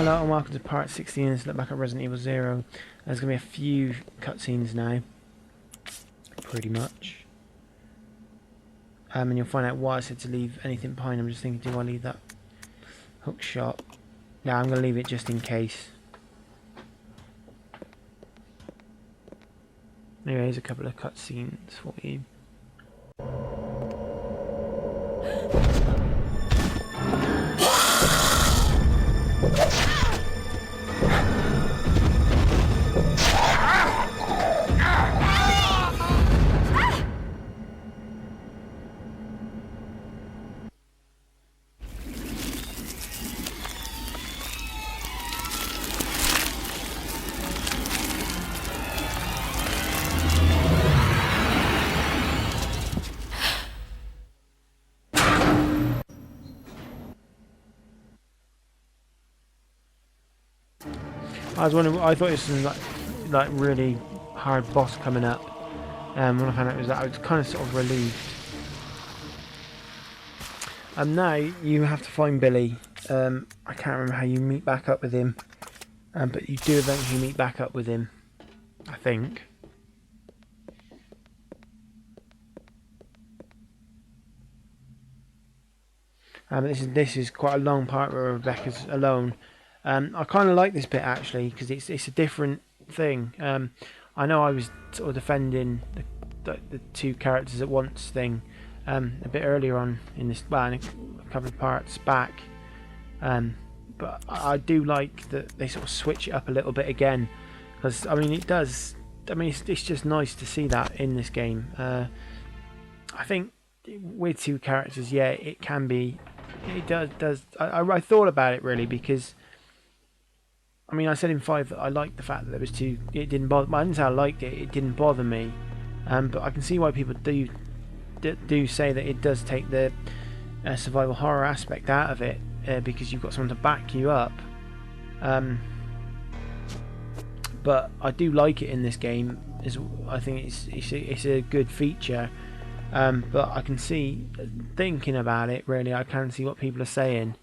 hello and welcome to part 16. Let's look back at Resident Evil 0. There's going to be a few cutscenes now, pretty much. And you'll find out why I said to leave anything behind. I'm just thinking, do I leave that hook shot? Yeah, I'm going to leave it just in case. Anyway, here's a couple of cutscenes for you. I was wondering, I thought it was some like really hard boss coming up. When I found out it was that, I was kind of sort of relieved. Now you have to find Billy. I can't remember how you meet back up with him, but you do eventually meet back up with him, I think. This is quite a long part where Rebecca's alone. I kind of like this bit actually because it's a different thing. I know I was sort of defending the two characters at once thing a bit earlier on in this, well, in a couple of parts back. But I do like that they sort of switch it up a little bit again, because I mean it does. I mean it's just nice to see that in this game. I think with two characters, yeah, it can be. It does. I thought about it really because. I mean, I said in 5 that I liked the fact that there was two. It didn't bother. I didn't say I liked it. It didn't bother me. But I can see why people do say that it does take the survival horror aspect out of it because you've got someone to back you up. But I do like it in this game. I think it's a good feature. But I can see, thinking about it, really, I can see what people are saying.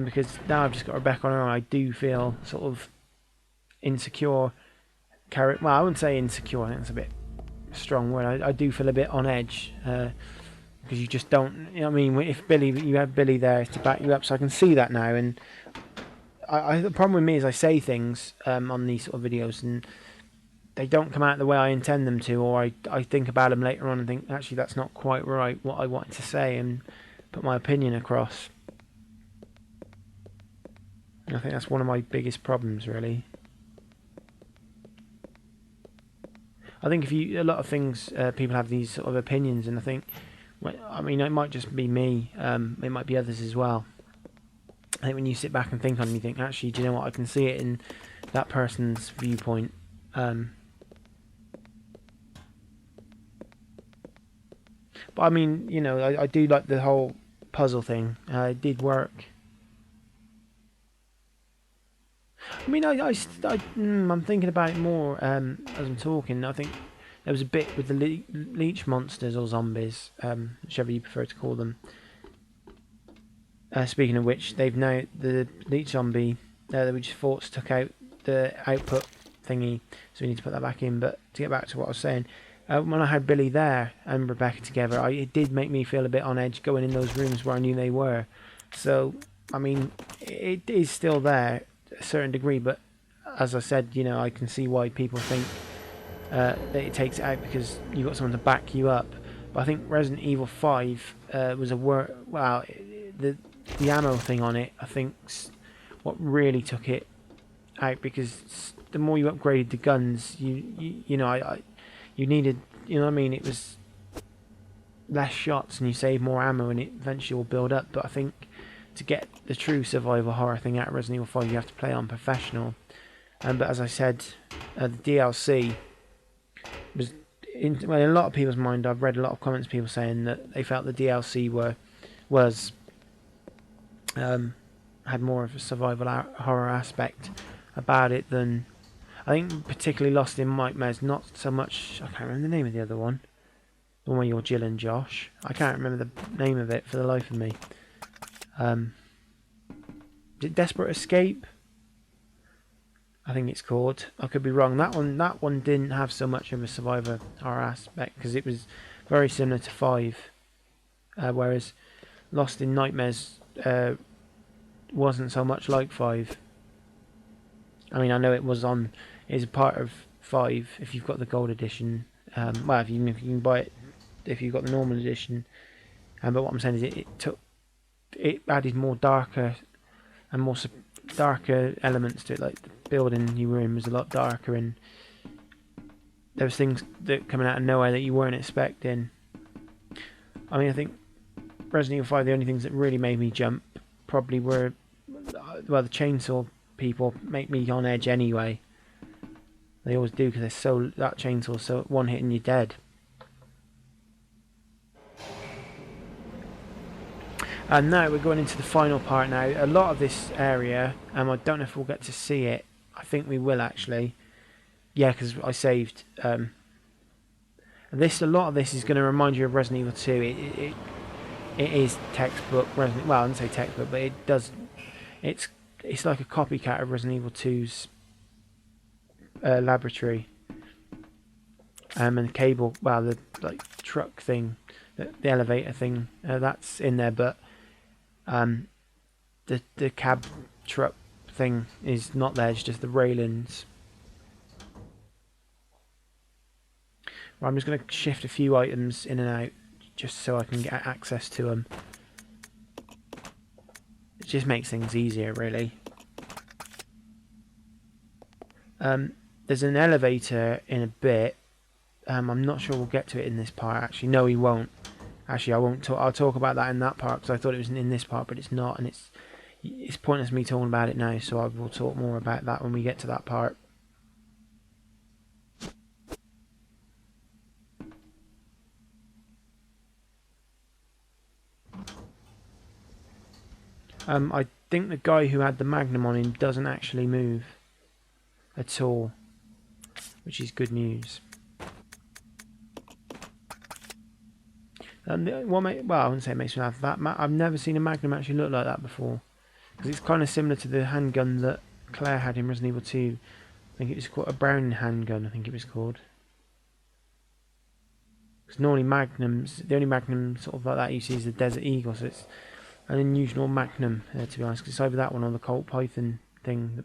Because now I've just got Rebecca on her own, I do feel sort of insecure. Well, I wouldn't say insecure, I think that's a bit strong word. I do feel a bit on edge. Because you just don't, you know what I mean? If you have Billy there to back you up, so I can see that now. And the problem with me is I say things on these sort of videos and they don't come out the way I intend them to, or I think about them later on and think, actually that's not quite right, what I wanted to say, and put my opinion across. I think that's one of my biggest problems, really. I think a lot of things, people have these sort of opinions, and I think, well, I mean, it might just be me, it might be others as well. I think when you sit back and think on it, you think, actually, do you know what, I can see it in that person's viewpoint. But I mean, you know, I do like the whole puzzle thing. It did work. I mean, I'm thinking about it more as I'm talking. I think there was a bit with the leech monsters or zombies, whichever you prefer to call them. Speaking of which, they've now, the leech zombie that we just fought took out the output thingy, so we need to put that back in. But to get back to what I was saying, when I had Billy there and Rebecca together, it did make me feel a bit on edge going in those rooms where I knew they were. So, I mean, it is still there. A certain degree, but as I said, you know, I can see why people think that it takes it out because you've got someone to back you up. But I think Resident Evil 5 was the ammo thing on it, I think, what really took it out, because the more you upgraded the guns, you know, you needed, you know what I mean, it was less shots and you save more ammo and it eventually will build up. But I think to get the true survival horror thing out of Resident Evil 5, you have to play on professional. But as I said, the DLC was, in a lot of people's mind, I've read a lot of comments, people saying that they felt the DLC had more of a survival horror aspect about it than, I think, particularly Lost in Nightmares. Not so much, I can't remember the name of the other one, the one where you're Jill and Josh. I can't remember the name of it for the life of me. Is it Desperate Escape? I think it's called. I could be wrong. That one didn't have so much of a survivor horror aspect because it was very similar to 5, whereas Lost in Nightmares wasn't so much like 5. I mean, I know it was on. It's a part of 5 if you've got the gold edition. Well, if you can buy it if you've got the normal edition. But what I'm saying is it added more darker and more darker elements to it. Like the building you were in was a lot darker, and there was things that coming out of nowhere that you weren't expecting. I mean, I think Resident Evil 5, the only things that really made me jump probably were, well, the chainsaw people make me on edge anyway. They always do because that chainsaw's so one hit and you're dead. And now we're going into the final part now. A lot of this area, I don't know if we'll get to see it. I think we will actually. Yeah, because I saved. A lot of this is going to remind you of Resident Evil 2. It is textbook Resident. Well, I wouldn't say textbook, but it does. It's like a copycat of Resident Evil 2's laboratory. And the cable, well, the truck thing, the elevator thing, that's in there, but the cab truck thing is not there. It's just the railings. Well, I'm just going to shift a few items in and out just so I can get access to them. It just makes things easier, really. There's an elevator in a bit. I'm not sure we'll get to it in this part. Actually, no, we won't. Actually, I won't talk. I'll talk about that in that part because I thought it was in this part, but it's not, and it's pointless me talking about it now. So I will talk more about that when we get to that part. I think the guy who had the Magnum on him doesn't actually move at all, which is good news. Well, I wouldn't say it makes me laugh. I've never seen a Magnum actually look like that before, because it's kind of similar to the handgun that Claire had in Resident Evil 2. I think it was called a Browning handgun. I think it was called. Because normally Magnums, the only Magnum sort of like that you see is the Desert Eagle, so it's an unusual Magnum, to be honest. Cause it's either that one or the Colt Python thing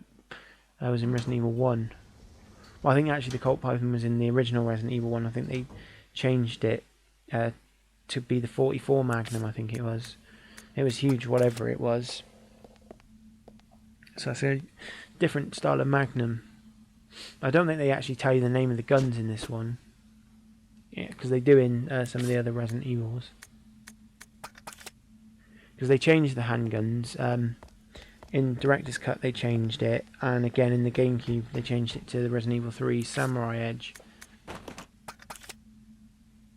that was in Resident Evil 1. Well, I think actually the Colt Python was in the original Resident Evil 1. I think they changed it to be the 44 Magnum, I think it was. It was huge, whatever it was. So it's a different style of Magnum. I don't think they actually tell you the name of the guns in this one. Yeah, because they do in some of the other Resident Evils. Because they changed the handguns. In Director's Cut they changed it, and again in the GameCube they changed it to the Resident Evil 3 Samurai Edge.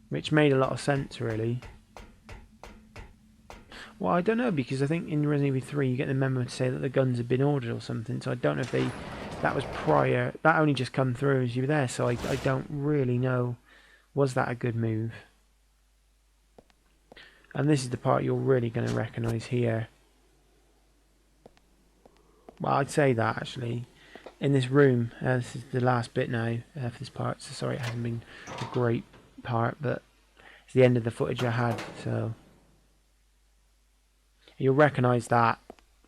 Which made a lot of sense, really. Well, I don't know, because I think in Resident Evil 3 you get the memo to say that the guns had been ordered or something, so I don't know if that was prior. That only just come through as you were there, so I don't really know. Was that a good move? And this is the part you're really going to recognise here. Well, I'd say that, actually. In this room, this is the last bit now for this part, so sorry it hasn't been a great part, but it's the end of the footage I had, so you'll recognise that.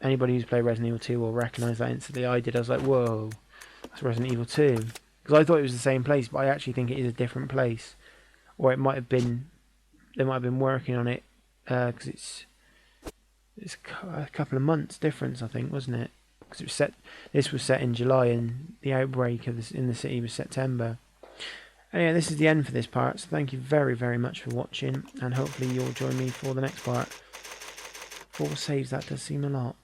Anybody who's played Resident Evil 2 will recognise that instantly. I did. I was like, whoa, that's Resident Evil 2, because I thought it was the same place, but I actually think it is a different place, or it might have been, they might have been working on it, because it's a couple of months difference, I think, wasn't it? Because it was set. This was set in July, and the outbreak of this in the city was September. Anyway, this is the end for this part, so thank you very, very much for watching, and hopefully you'll join me for the next part. 4 saves, that does seem a lot.